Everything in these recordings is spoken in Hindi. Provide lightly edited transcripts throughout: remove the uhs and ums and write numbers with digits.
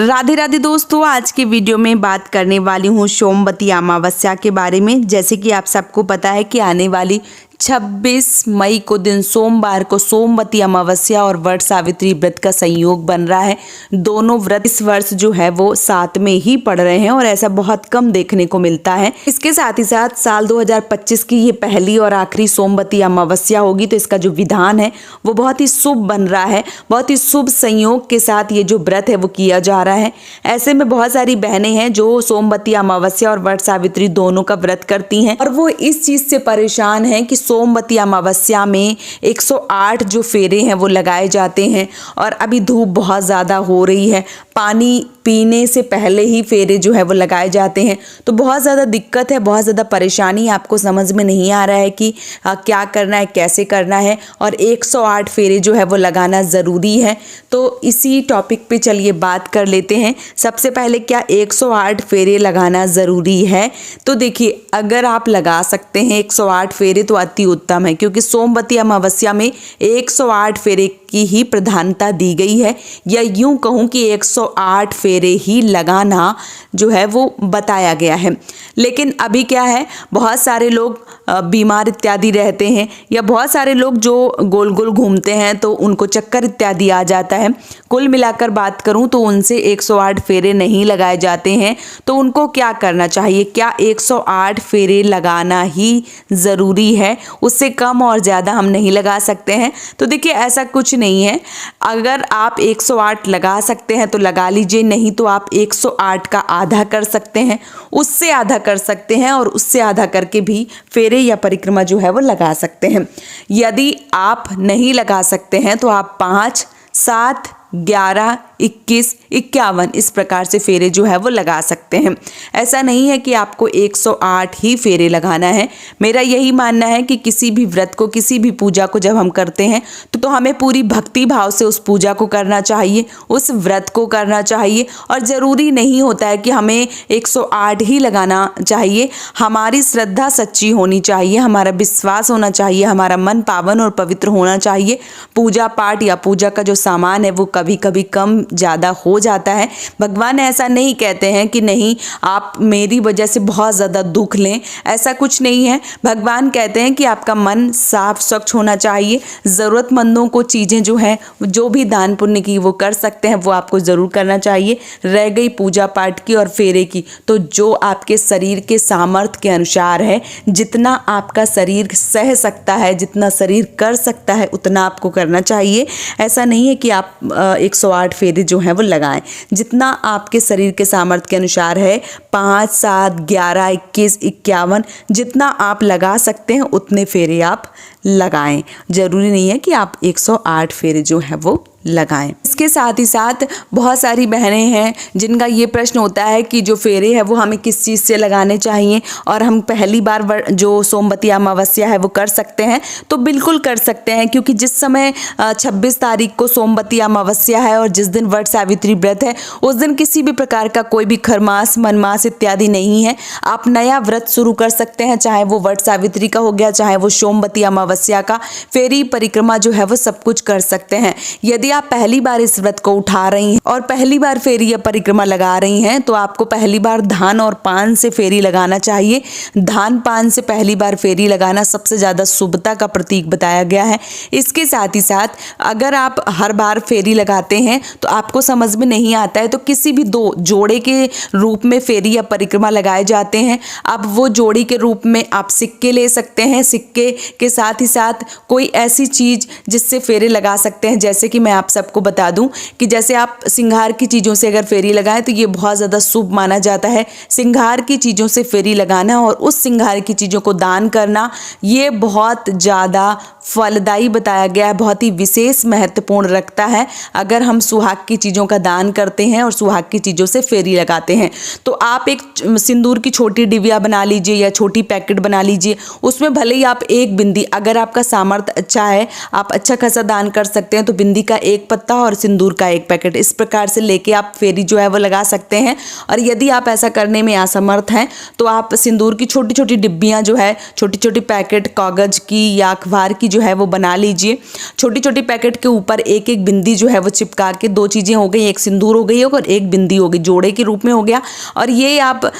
राधे राधे दोस्तों, आज की वीडियो में बात करने वाली हूँ सोमवती अमावस्या के बारे में। जैसे कि आप सबको पता है कि आने वाली 26 मई को दिन सोमवार को सोमवती अमावस्या और वट सावित्री व्रत का संयोग बन रहा है। दोनों व्रत इस वर्ष जो है वो साथ में ही पड़ रहे हैं और ऐसा बहुत कम देखने को मिलता है। इसके साथ ही साथ साल 2025 की ये पहली और आखिरी सोमवती अमावस्या होगी, तो इसका जो विधान है वो बहुत ही शुभ बन रहा है। बहुत ही शुभ संयोग के साथ ये जो व्रत है वो किया जा रहा है। ऐसे में बहुत सारी बहनें हैं जो सोमवती अमावस्या और वट सावित्री दोनों का व्रत करती हैं और वो इस चीज से परेशान है कि सोमवती अमावस्या में 108 जो फेरे हैं वो लगाए जाते हैं और अभी धूप बहुत ज़्यादा हो रही है, पानी पीने से पहले ही फेरे जो है वो लगाए जाते हैं। तो बहुत ज़्यादा दिक्कत है, बहुत ज़्यादा परेशानी, आपको समझ में नहीं आ रहा है कि क्या करना है, कैसे करना है और 108 फेरे जो है वो लगाना ज़रूरी है। तो इसी टॉपिक पे चलिए बात कर लेते हैं। सबसे पहले क्या 108 फेरे लगाना ज़रूरी है? तो देखिए, अगर आप लगा सकते हैं 108 फेरे तो अति उत्तम है, क्योंकि सोमवती अमावस्या में 108 फेरे की ही प्रधानता दी गई है, या यूं कहूं कि 108 फेरे ही लगाना जो है वो बताया गया है। लेकिन अभी क्या है, बहुत सारे लोग बीमार इत्यादि रहते हैं या बहुत सारे लोग जो गोल गोल घूमते हैं तो उनको चक्कर इत्यादि आ जाता है। कुल मिलाकर बात करूं तो उनसे 108 फेरे नहीं लगाए जाते हैं। तो उनको क्या करना चाहिए? क्या 108 फेरे लगाना ही ज़रूरी है? उससे कम और ज़्यादा हम नहीं लगा सकते हैं? तो देखिए, ऐसा कुछ नहीं है। अगर आप 108 लगा सकते हैं तो लगा लीजिए, नहीं तो आप 108 का आधा कर सकते हैं, उससे आधा कर सकते हैं और उससे आधा करके भी फेरे या परिक्रमा जो है वो लगा सकते हैं। यदि आप नहीं लगा सकते हैं तो आप 5, 7, 11, 21, 51 इस प्रकार से फेरे जो है वो लगा सकते हैं। ऐसा नहीं है कि आपको 108 ही फेरे लगाना है। मेरा यही मानना है कि किसी भी व्रत को, किसी भी पूजा को जब हम करते हैं तो हमें पूरी भक्ति भाव से उस पूजा को करना चाहिए, उस व्रत को करना चाहिए। और ज़रूरी नहीं होता है कि हमें 108 ही लगाना चाहिए। हमारी श्रद्धा सच्ची होनी चाहिए, हमारा विश्वास होना चाहिए, हमारा मन पावन और पवित्र होना चाहिए। पूजा पाठ या पूजा का जो सामान है वो कभी कभी कम ज़्यादा हो जाता है। भगवान ऐसा नहीं कहते हैं कि नहीं, आप मेरी वजह से बहुत ज़्यादा दुख लें, ऐसा कुछ नहीं है। भगवान कहते हैं कि आपका मन साफ स्वच्छ होना चाहिए। ज़रूरतमंदों को चीज़ें जो हैं, जो भी दान पुण्य की वो कर सकते हैं, वो आपको ज़रूर करना चाहिए। रह गई पूजा पाठ की और फेरे की, तो जो आपके शरीर के सामर्थ्य के अनुसार है, जितना आपका शरीर सह सकता है, जितना शरीर कर सकता है, उतना आपको करना चाहिए। ऐसा नहीं है कि आप 108 फेरे जो हैं वो लगाएं। जितना आपके शरीर के सामर्थ्य के अनुसार है, 5, 7, 11, 21, 51 जितना आप लगा सकते हैं उतने फेरे आप लगाएं। जरूरी नहीं है कि आप 108 फेरे जो है वो लगाएं। इसके साथ ही साथ बहुत सारी बहनें हैं जिनका ये प्रश्न होता है कि जो फेरे हैं वो हमें किस चीज़ से लगाने चाहिए और हम पहली बार जो सोमवती अमावस्या है वो कर सकते हैं। तो बिल्कुल कर सकते हैं, क्योंकि जिस समय 26 तारीख को सोमवती अमावस्या है और जिस दिन वट सावित्री व्रत है, उस दिन किसी भी प्रकार का कोई भी खरमास, मनमास इत्यादि नहीं है। आप नया व्रत शुरू कर सकते हैं, चाहे वो वट सावित्री का हो गया, चाहे वो सोमवती अमावस्या का। फेरी परिक्रमा जो है वो सब कुछ कर सकते हैं। यदि आप पहली बार इस व्रत को उठा रही हैं और पहली बार फेरी या परिक्रमा लगा रही हैं, तो आपको पहली बार धान और पान से फेरी लगाना चाहिए। धान पान से पहली बार फेरी लगाना सबसे ज़्यादा शुभता का प्रतीक बताया गया है। इसके साथ ही साथ अगर आप हर बार फेरी लगाते हैं तो आपको समझ में नहीं आता है, तो किसी भी 2 जोड़े के रूप में फेरी या परिक्रमा लगाए जाते हैं। अब वो जोड़ी के रूप में आप सिक्के ले सकते हैं। सिक्के के साथ ही साथ कोई ऐसी चीज़ जिससे फेरे लगा सकते हैं, जैसे कि मैं आप सबको बता दूं कि जैसे आप श्रृंगार की चीज़ों से अगर फेरी लगाएं तो ये बहुत ज़्यादा शुभ माना जाता है। श्रृंगार की चीज़ों से फेरी लगाना और उस श्रृंगार की चीज़ों को दान करना, ये बहुत ज़्यादा फलदायी बताया गया है, बहुत ही विशेष महत्वपूर्ण रखता है। अगर हम सुहाग की चीज़ों का दान करते हैं और सुहाग की चीज़ों से फेरी लगाते हैं, तो आप एक सिंदूर की छोटी डिबिया बना लीजिए या छोटी पैकेट बना लीजिए। उसमें भले ही आप एक बिंदी, अगर आपका सामर्थ्य अच्छा है, आप अच्छा खासा दान कर सकते हैं, तो बिंदी का 1 पत्ता और सिंदूर का 1 पैकेट, इस प्रकार से लेके आप फेरी जो है वो लगा सकते हैं। और यदि आप ऐसा करने में असमर्थ हैं तो आप सिंदूर की छोटी छोटी डिब्बियाँ जो है, छोटी छोटी पैकेट कागज़ की या अखबार की जो है वो बना लीजिए। छोटी छोटी पैकेट के ऊपर एक एक बिंदी जो है वो चिपका के, 2 चीज़ें हो गई, एक सिंदूर हो गई और एक बिंदी हो गई, जोड़े के रूप में हो गया। और ये आप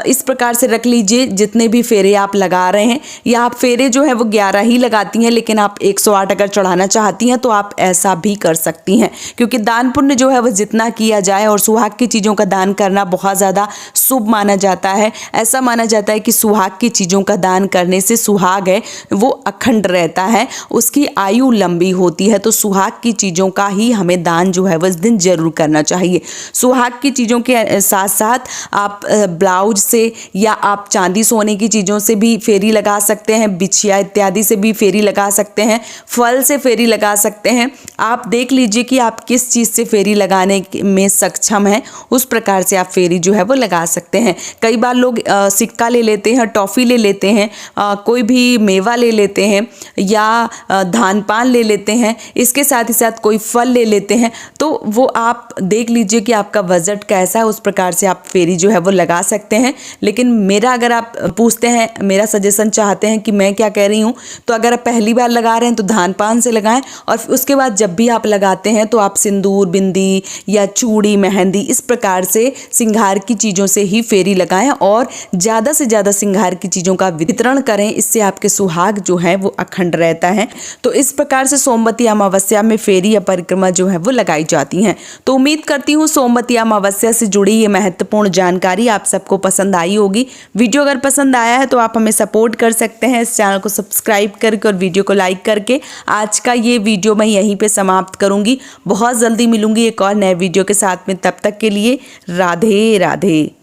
इस प्रकार से रख लीजिए जितने भी फेरे आप लगा रहे हैं, या आप फेरे जो है वो 11 ही लगाती हैं लेकिन आप 108 अगर चढ़ाना चाहती हैं तो आप ऐसा भी कर सकती हैं, क्योंकि दान पुण्य जो है वो जितना किया जाए और सुहाग की चीज़ों का दान करना बहुत ज़्यादा शुभ माना जाता है। ऐसा माना जाता है कि सुहाग की चीज़ों का दान करने से सुहाग है वो अखंड रहता है, उसकी आयु लंबी होती है। तो सुहाग की चीज़ों का ही हमें दान जो है वो इस दिन जरूर करना चाहिए। सुहाग की चीज़ों के साथ साथ आप ब्लाउज से या आप चांदी सोने की चीज़ों से भी फेरी लगा सकते हैं, बिछिया इत्यादि से भी फेरी लगा सकते हैं, फल से फेरी लगा सकते हैं। आप देख लीजिए कि आप किस चीज़ से फेरी लगाने में सक्षम हैं, उस प्रकार से आप फेरी जो है वो लगा सकते हैं। कई बार लोग सिक्का ले लेते हैं, टॉफ़ी ले लेते हैं, कोई भी मेवा ले लेते हैं या धान पान ले लेते हैं, इसके साथ ही साथ कोई फल ले लेते हैं। तो वो आप देख लीजिए कि आपका बजट कैसा है, उस प्रकार से आप फेरी जो है वो लगा सकते हैं। लेकिन मेरा, अगर आप पूछते हैं, मेरा सजेशन चाहते हैं कि मैं क्या कह रही हूँ, तो अगर आप पहली बार लगा रहे हैं तो धान पान से लगाएं, और उसके बाद जब भी आप लगाते हैं तो आप सिंदूर, बिंदी या चूड़ी, मेहंदी, इस प्रकार से श्रृंगार की चीज़ों से ही फेरी लगाएं और ज़्यादा से ज़्यादा श्रृंगार की चीज़ों का वितरण करें। इससे आपके सुहाग जो है वो अखंड रहता है। तो इस प्रकार से सोमवती अमावस्या में फेरी या परिक्रमा जो है वो लगाई जाती हैं। तो उम्मीद करती हूँ सोमवती अमावस्या से जुड़ी ये महत्वपूर्ण जानकारी आप सबको पसंद आई होगी। वीडियो अगर पसंद आया है तो आप हमें सपोर्ट कर सकते हैं इस चैनल को सब्सक्राइब करके और वीडियो को लाइक करके। आज का ये वीडियो मैं यहीं पे समाप्त करूँगी। बहुत जल्दी मिलूंगी एक और नए वीडियो के साथ में, तब तक के लिए राधे राधे।